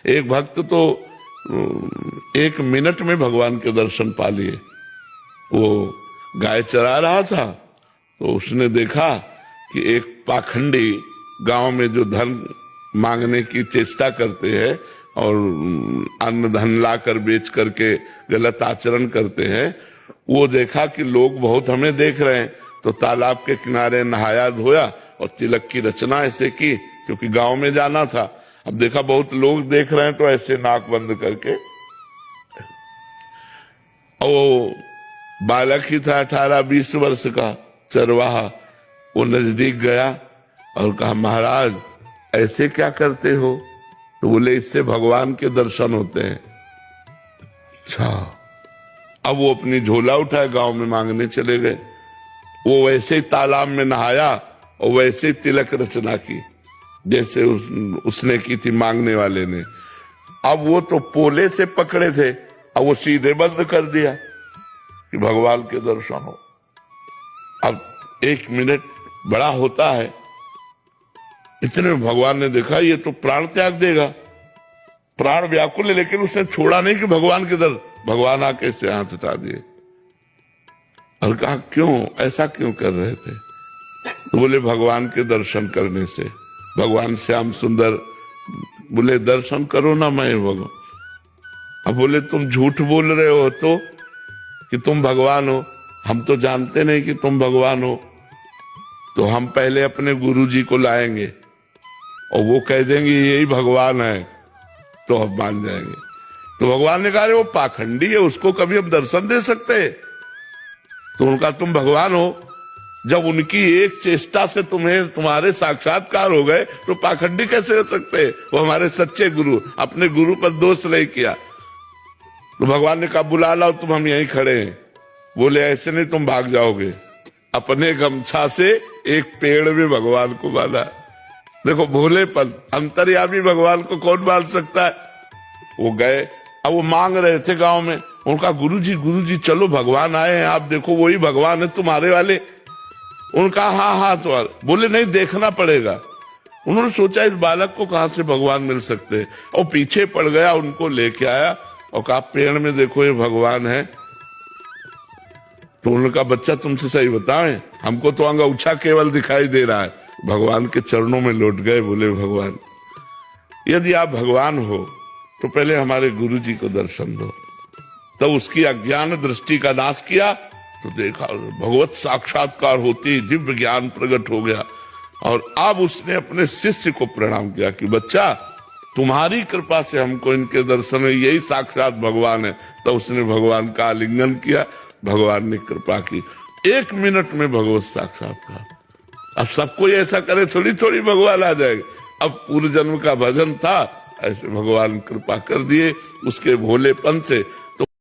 एक भक्त तो 1 मिनट में भगवान के दर्शन पा लिए। वो गाय चरा रहा था तो उसने देखा कि एक पाखंडी गांव में जो धन मांगने की चेष्टा करते हैं और अन्न धन ला कर बेच करके गलत आचरण करते हैं, वो देखा कि लोग बहुत हमें देख रहे हैं तो तालाब के किनारे नहाया धोया और तिलक की रचना ऐसे की, क्योंकि गांव में जाना था। अब देखा बहुत लोग देख रहे हैं तो ऐसे नाक बंद करके, वो बालक ही था 18-20 वर्ष का चरवाहा, वो नजदीक गया और कहा महाराज ऐसे क्या करते हो? तो बोले इससे भगवान के दर्शन होते हैं। अच्छा, अब वो अपनी झोला उठाए गांव में मांगने चले गए। वो वैसे ही तालाब में नहाया और वैसे ही तिलक रचना की जैसे उसने की थी मांगने वाले ने। अब वो तो पोले से पकड़े थे, अब वो सीधे बंद कर दिया कि भगवान के दर्शन हो। अब 1 मिनट बड़ा होता है, इतने में भगवान ने देखा ये तो प्राण त्याग देगा, प्राण व्याकुल है, लेकिन उसने छोड़ा नहीं कि भगवान के दर। भगवान आके इससे हाथ हटा दिए और कहा क्यों, ऐसा क्यों कर रहे थे? तो बोले भगवान के दर्शन करने से। भगवान श्याम सुंदर बोले दर्शन करो ना मैं भगवान। अब बोले तुम झूठ बोल रहे हो तो कि तुम भगवान हो, हम तो जानते नहीं कि तुम भगवान हो। तो हम पहले अपने गुरुजी को लाएंगे और वो कह देंगे यही भगवान है तो हम मान जाएंगे। तो भगवान ने कहा वो पाखंडी है, उसको कभी हम दर्शन दे सकते? तो उनका तुम भगवान हो, जब उनकी एक चेष्टा से तुम्हारे साक्षात्कार हो गए तो पाखंडी कैसे हो सकते? वो हमारे सच्चे गुरु, अपने गुरु पर दोष नहीं किया। तो भगवान ने कहा बुला लाओ, तुम हम यहीं खड़े हैं। बोले ऐसे नहीं, तुम भाग जाओगे। अपने गमछा से एक पेड़ में भगवान को बांधा। देखो भोलेपन, अंतर्यामी भगवान को कौन बांध सकता है? वो गए, अब वो मांग रहे थे गांव में। उनका गुरुजी चलो भगवान आए हैं, आप देखो वही भगवान है तुम्हारे वाले। उनका हाँ तो बोले नहीं, देखना पड़ेगा। उन्होंने सोचा इस बालक को कहां से भगवान मिल सकते, और पीछे पड़ गया, उनको लेके आया और कहा पेड़ में देखो ये भगवान है। तो उन्होंने कहा बच्चा तुमसे सही बताएं, हमको तो अंगूठा केवल दिखाई दे रहा है। भगवान के चरणों में लौट गए, बोले भगवान यदि आप भगवान हो तो पहले हमारे गुरुजी को दर्शन दो। तब तो उसकी अज्ञान दृष्टि का नाश किया तो देखा भगवत साक्षात्कार होती, दिव्य ज्ञान प्रकट हो गया। और अब उसने अपने शिष्य को प्रणाम किया कि बच्चा तुम्हारी कृपा से हमको इनके दर्शन में यही साक्षात भगवान है। तो उसने भगवान का आलिंगन किया, भगवान ने कृपा की, 1 मिनट में भगवत साक्षात्कार। अब सब कोई ऐसा करे थोड़ी थोड़ी भगवान आ जाएगा। अब पूर्व जन्म का भजन था, ऐसे भगवान कृपा कर दिए उसके भोलेपन से।